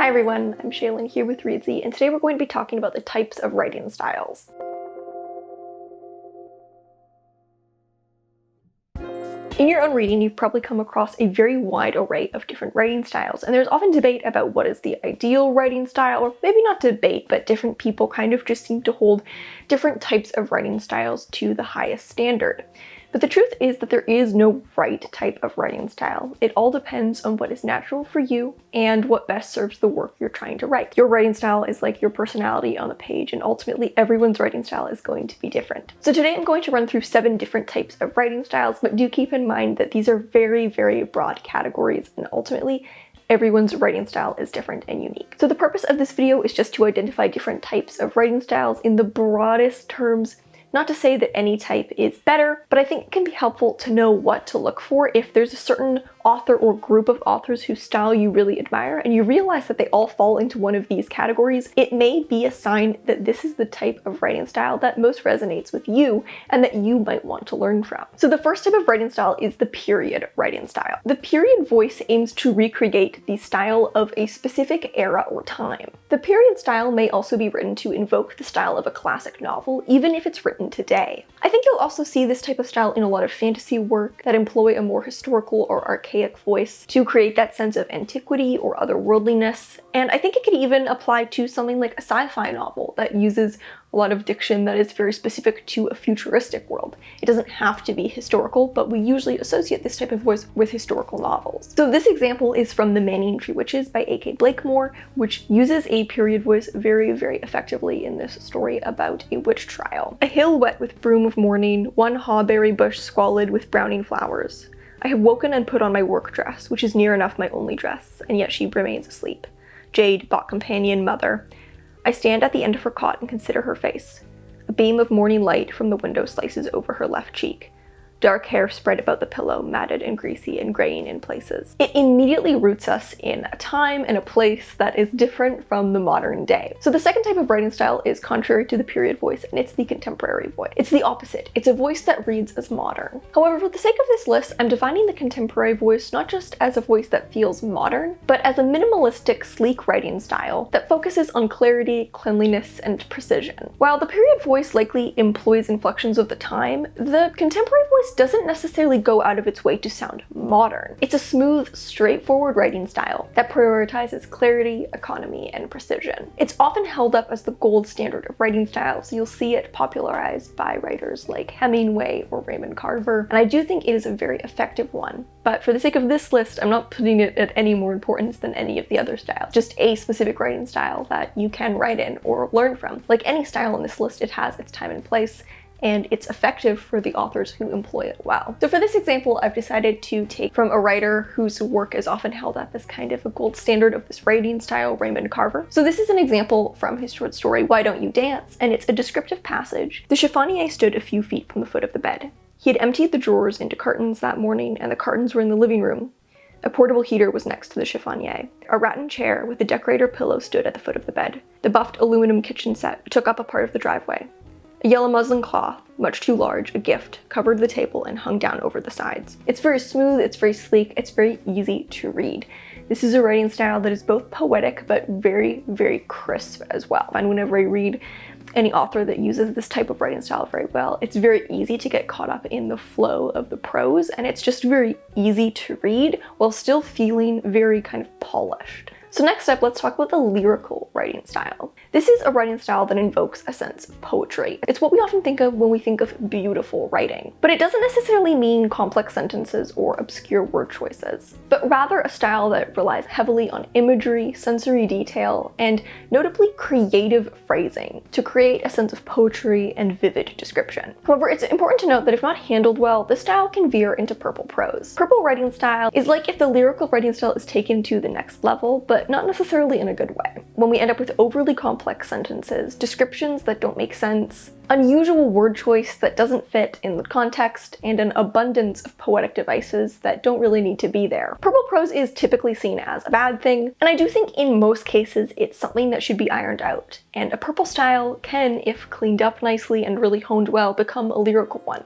Hi everyone, I'm Shaylin here with Reedsy, and today we're going to be talking about the types of writing styles. In your own reading, you've probably come across a very wide array of different writing styles, and there's often debate about what is the ideal writing style, or maybe not debate, but different people kind of just seem to hold different types of writing styles to the highest standard. But the truth is that there is no right type of writing style. It all depends on what is natural for you and what best serves the work you're trying to write. Your writing style is like your personality on the page, and ultimately everyone's writing style is going to be different. So today I'm going to run through 7 different types of writing styles, but do keep in mind that these are very, very broad categories, and ultimately everyone's writing style is different and unique. So the purpose of this video is just to identify different types of writing styles in the broadest terms. Not to say that any type is better, but I think it can be helpful to know what to look for if there's a certain author or group of authors whose style you really admire and you realize that they all fall into one of these categories. It may be a sign that this is the type of writing style that most resonates with you and that you might want to learn from. So the first type of writing style is the period writing style. The period voice aims to recreate the style of a specific era or time. The period style may also be written to invoke the style of a classic novel, even if it's written today. I think you'll also see this type of style in a lot of fantasy work that employ a more historical or archaic voice to create that sense of antiquity or otherworldliness. And I think it could even apply to something like a sci-fi novel that uses a lot of diction that is very specific to a futuristic world. It doesn't have to be historical, but we usually associate this type of voice with historical novels. So this example is from The Manning Tree Witches by A.K. Blakemore, which uses a period voice very, very effectively in this story about a witch trial. A hill wet with broom of morning, one hawberry bush squalid with browning flowers. I have woken and put on my work dress, which is near enough my only dress, and yet she remains asleep. Jade, bought companion, mother. I stand at the end of her cot and consider her face. A beam of morning light from the window slices over her left cheek. Dark hair spread about the pillow, matted and greasy and graying in places. It immediately roots us in a time and a place that is different from the modern day. So the second type of writing style is contrary to the period voice, and it's the contemporary voice. It's the opposite. It's a voice that reads as modern. However, for the sake of this list, I'm defining the contemporary voice not just as a voice that feels modern, but as a minimalistic, sleek writing style that focuses on clarity, cleanliness, and precision. While the period voice likely employs inflections of the time, the contemporary voice doesn't necessarily go out of its way to sound modern. It's a smooth, straightforward writing style that prioritizes clarity, economy, and precision. It's often held up as the gold standard of writing style, so you'll see it popularized by writers like Hemingway or Raymond Carver, and I do think it is a very effective one. But for the sake of this list, I'm not putting it at any more importance than any of the other styles. Just a specific writing style that you can write in or learn from. Like any style in this list, it has its time and place, and it's effective for the authors who employ it well. So for this example, I've decided to take from a writer whose work is often held up as kind of a gold standard of this writing style, Raymond Carver. So this is an example from his short story, Why Don't You Dance? And it's a descriptive passage. The chiffonier stood a few feet from the foot of the bed. He had emptied the drawers into cartons that morning, and the cartons were in the living room. A portable heater was next to the chiffonier. A rattan chair with a decorator pillow stood at the foot of the bed. The buffed aluminum kitchen set took up a part of the driveway. A yellow muslin cloth, much too large, a gift, covered the table and hung down over the sides. It's very smooth, it's very sleek, it's very easy to read. This is a writing style that is both poetic but very, very crisp as well. And whenever I read any author that uses this type of writing style very well, it's very easy to get caught up in the flow of the prose, and it's just very easy to read while still feeling very kind of polished. So next up, let's talk about the lyrical writing style. This is a writing style that invokes a sense of poetry. It's what we often think of when we think of beautiful writing, but it doesn't necessarily mean complex sentences or obscure word choices, but rather a style that relies heavily on imagery, sensory detail, and notably creative phrasing to create a sense of poetry and vivid description. However, it's important to note that if not handled well, this style can veer into purple prose. Purple writing style is like if the lyrical writing style is taken to the next level, but not necessarily in a good way. When we end up with overly complex sentences, descriptions that don't make sense, unusual word choice that doesn't fit in the context, and an abundance of poetic devices that don't really need to be there. Purple prose is typically seen as a bad thing, and I do think in most cases it's something that should be ironed out. And a purple style can, if cleaned up nicely and really honed well, become a lyrical one.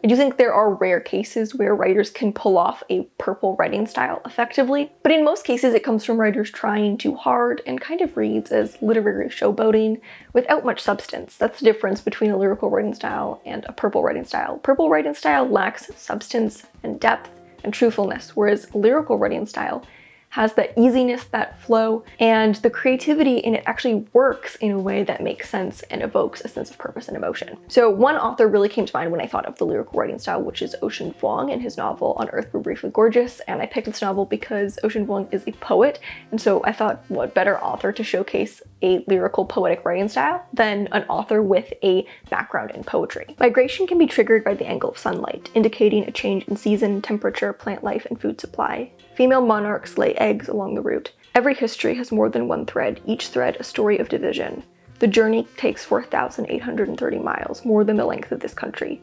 I do think there are rare cases where writers can pull off a purple writing style effectively, but in most cases it comes from writers trying too hard and kind of reads as literary showboating without much substance. That's the difference between a lyrical writing style and a purple writing style. Purple writing style lacks substance and depth and truthfulness, whereas lyrical writing style has that easiness, that flow, and the creativity in it actually works in a way that makes sense and evokes a sense of purpose and emotion. So one author really came to mind when I thought of the lyrical writing style, which is Ocean Vuong and his novel On Earth We're Briefly Gorgeous. And I picked this novel because Ocean Vuong is a poet, and so I thought, what better author to showcase a lyrical poetic writing style than an author with a background in poetry. Migration can be triggered by the angle of sunlight, indicating a change in season, temperature, plant life, and food supply. Female monarchs lay eggs along the route. Every history has more than one thread, each thread a story of division. The journey takes 4,830 miles, more than the length of this country.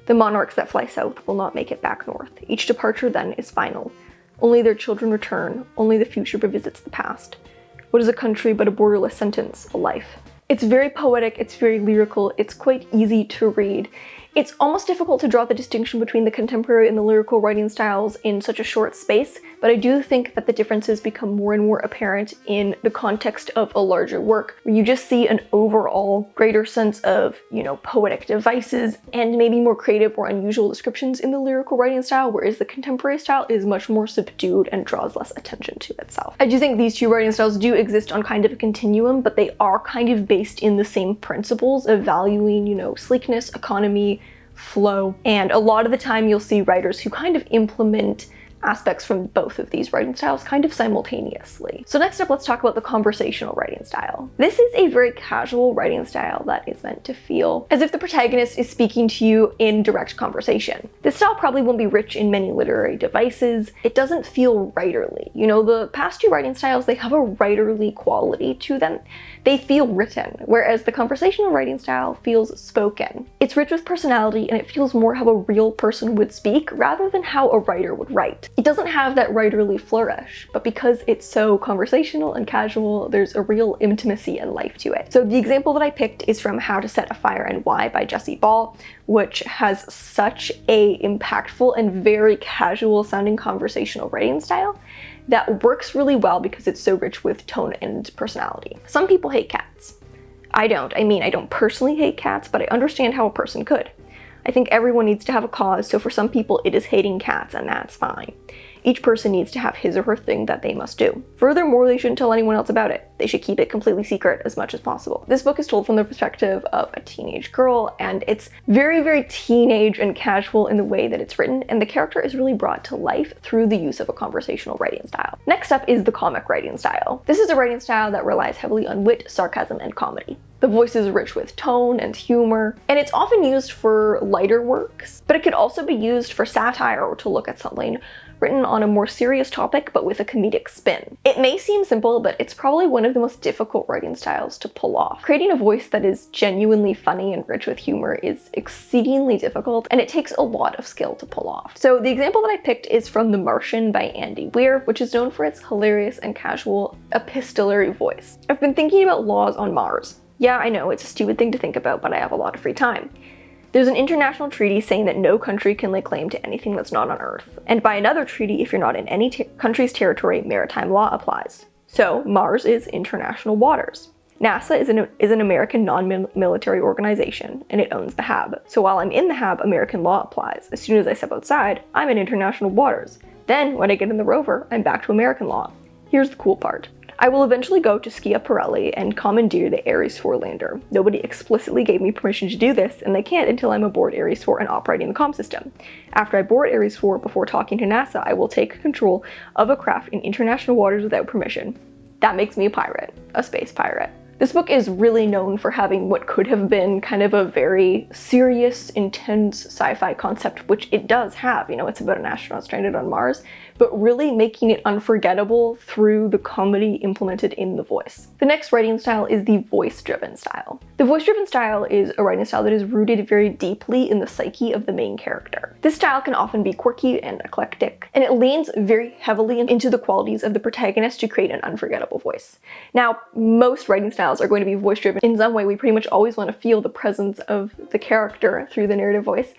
The monarchs that fly south will not make it back north. Each departure then is final. Only their children return, only the future revisits the past. What is a country but a borderless sentence, a life? It's very poetic, it's very lyrical, it's quite easy to read. It's almost difficult to draw the distinction between the contemporary and the lyrical writing styles in such a short space, but I do think that the differences become more and more apparent in the context of a larger work, where you just see an overall greater sense of, poetic devices and maybe more creative or unusual descriptions in the lyrical writing style, whereas the contemporary style is much more subdued and draws less attention to itself. I do think these two writing styles do exist on kind of a continuum, but they are kind of based in the same principles of valuing, sleekness, economy, flow, and a lot of the time you'll see writers who kind of implement aspects from both of these writing styles kind of simultaneously. So next up, let's talk about the conversational writing style. This is a very casual writing style that is meant to feel as if the protagonist is speaking to you in direct conversation. This style probably won't be rich in many literary devices. It doesn't feel writerly. The past two writing styles, they have a writerly quality to them. They feel written, whereas the conversational writing style feels spoken. It's rich with personality and it feels more how a real person would speak rather than how a writer would write. It doesn't have that writerly flourish, but because it's so conversational and casual, there's a real intimacy and life to it. So the example that I picked is from How to Set a Fire and Why by Jessie Ball, which has such a impactful and very casual sounding conversational writing style that works really well because it's so rich with tone and personality. Some people hate cats. I don't. I don't personally hate cats, but I understand how a person could. I think everyone needs to have a cause, so for some people it is hating cats, and that's fine. Each person needs to have his or her thing that they must do. Furthermore, they shouldn't tell anyone else about it. They should keep it completely secret as much as possible. This book is told from the perspective of a teenage girl, and it's very, very teenage and casual in the way that it's written, and the character is really brought to life through the use of a conversational writing style. Next up is the comic writing style. This is a writing style that relies heavily on wit, sarcasm, and comedy. The voice is rich with tone and humor, and it's often used for lighter works, but it could also be used for satire or to look at something written on a more serious topic but with a comedic spin. It may seem simple, but it's probably one of the most difficult writing styles to pull off. Creating a voice that is genuinely funny and rich with humor is exceedingly difficult, and it takes a lot of skill to pull off. So the example that I picked is from The Martian by Andy Weir, which is known for its hilarious and casual epistolary voice. I've been thinking about laws on Mars. Yeah, I know, it's a stupid thing to think about, but I have a lot of free time. There's an international treaty saying that no country can lay claim to anything that's not on Earth. And by another treaty, if you're not in any country's territory, maritime law applies. So Mars is international waters. NASA is an American non-military organization, and it owns the HAB. So while I'm in the HAB, American law applies. As soon as I step outside, I'm in international waters. Then, when I get in the rover, I'm back to American law. Here's the cool part. I will eventually go to Schiaparelli and commandeer the Ares 4 lander. Nobody explicitly gave me permission to do this, and they can't until I'm aboard Ares 4 and operating the comm system. After I board Ares 4, before talking to NASA, I will take control of a craft in international waters without permission. That makes me a pirate, a space pirate. This book is really known for having what could have been kind of a very serious, intense sci-fi concept, which it does have. It's about an astronaut stranded on Mars, but really making it unforgettable through the comedy implemented in the voice. The next writing style is the voice-driven style. The voice-driven style is a writing style that is rooted very deeply in the psyche of the main character. This style can often be quirky and eclectic, and it leans very heavily into the qualities of the protagonist to create an unforgettable voice. Now, most writing styles are going to be voice-driven. In some way, we pretty much always want to feel the presence of the character through the narrative voice.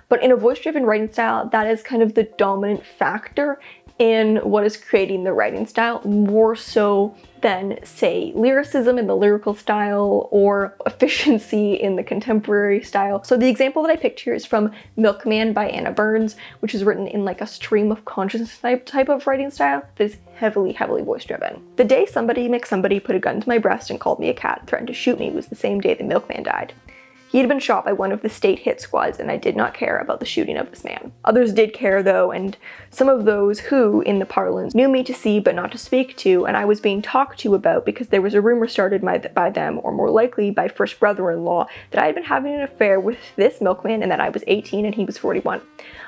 But in a voice-driven writing style, that is kind of the dominant factor in what is creating the writing style, more so than, say, lyricism in the lyrical style or efficiency in the contemporary style. So the example that I picked here is from Milkman by Anna Burns, which is written in like a stream of consciousness type of writing style that is heavily voice-driven. The day somebody put a gun to my breast and called me a cat and threatened to shoot me was the same day the milkman died. He had been shot by one of the state hit squads, and I did not care about the shooting of this man. Others did care though, and some of those who, in the parlance, knew me to see but not to speak to, and I was being talked to about because there was a rumor started by them, or more likely by first brother-in-law, that I had been having an affair with this milkman and that I was 18 and he was 41.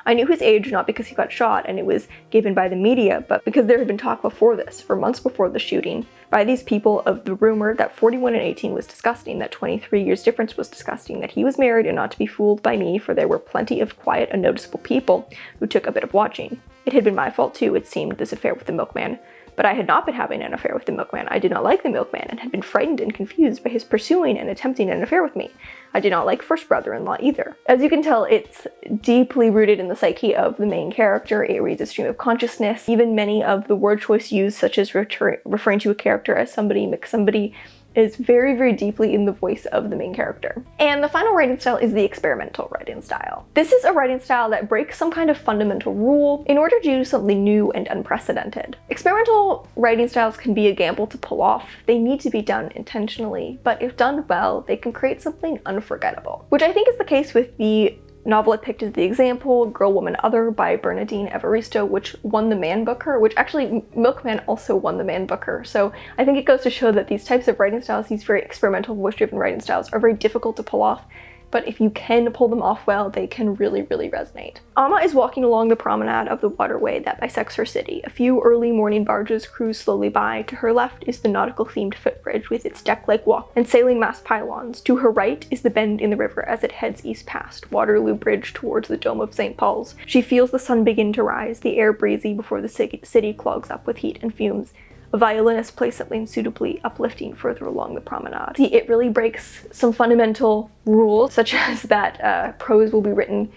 I knew his age not because he got shot and it was given by the media, but because there had been talk before this, for months before the shooting, by these people of the rumor that 41 and 18 was disgusting, that 23 years difference was disgusting, that he was married and not to be fooled by me, for there were plenty of quiet, unnoticeable people who took a bit of watching. It had been my fault too, it seemed, this affair with the milkman. But I had not been having an affair with the milkman. I did not like the milkman and had been frightened and confused by his pursuing and attempting an affair with me. I did not like first brother-in-law either. As you can tell, it's deeply rooted in the psyche of the main character. It reads a stream of consciousness. Even many of the word choice used, such as referring to a character as somebody, McSomebody, is very deeply in the voice of the main character. And the final writing style is the experimental writing style. This is a writing style that breaks some kind of fundamental rule in order to do something new and unprecedented. Experimental writing styles can be a gamble to pull off. They need to be done intentionally, but if done well, they can create something unforgettable, which I think is the case with the novel I picked as the example, Girl, Woman, Other by Bernardine Evaristo, which won the Man Booker, which actually Milkman also won the Man Booker. So I think it goes to show that these types of writing styles, these very experimental voice-driven writing styles, are very difficult to pull off. But if you can pull them off well, they can really resonate. Amma is walking along the promenade of the waterway that bisects her city. A few early morning barges cruise slowly by. To her left is the nautical-themed footbridge with its deck-like walk and sailing mast pylons. To her right is the bend in the river as it heads east past Waterloo Bridge towards the Dome of St. Paul's. She feels the sun begin to rise, the air breezy before the city clogs up with heat and fumes. A violinist plays something suitably uplifting further along the promenade. See, it really breaks some fundamental rules, such as that prose will be written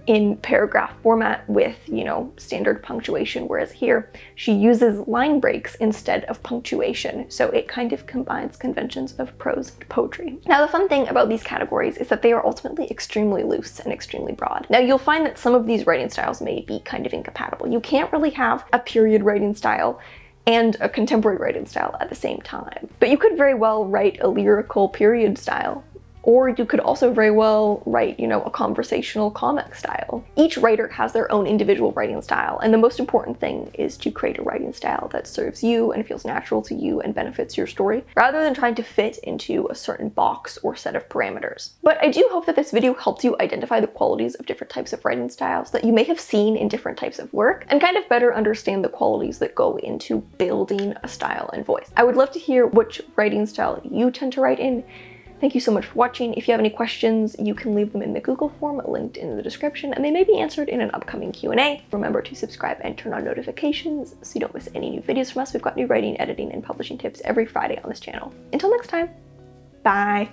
in paragraph format with, standard punctuation, whereas here she uses line breaks instead of punctuation, so it kind of combines conventions of prose and poetry. Now, the fun thing about these categories is that they are ultimately extremely loose and extremely broad. Now, you'll find that some of these writing styles may be kind of incompatible. You can't really have a period writing style and a contemporary writing style at the same time. But you could very well write a lyrical period style, or you could also very well write, a conversational comic style. Each writer has their own individual writing style, and the most important thing is to create a writing style that serves you and feels natural to you and benefits your story, rather than trying to fit into a certain box or set of parameters. But I do hope that this video helped you identify the qualities of different types of writing styles that you may have seen in different types of work, and kind of better understand the qualities that go into building a style and voice. I would love to hear which writing style you tend to write in. Thank you so much for watching. If you have any questions, you can leave them in the Google form linked in the description, and they may be answered in an upcoming Q&A. Remember to subscribe and turn on notifications so you don't miss any new videos from us. We've got new writing, editing, and publishing tips every Friday on this channel. Until next time, bye!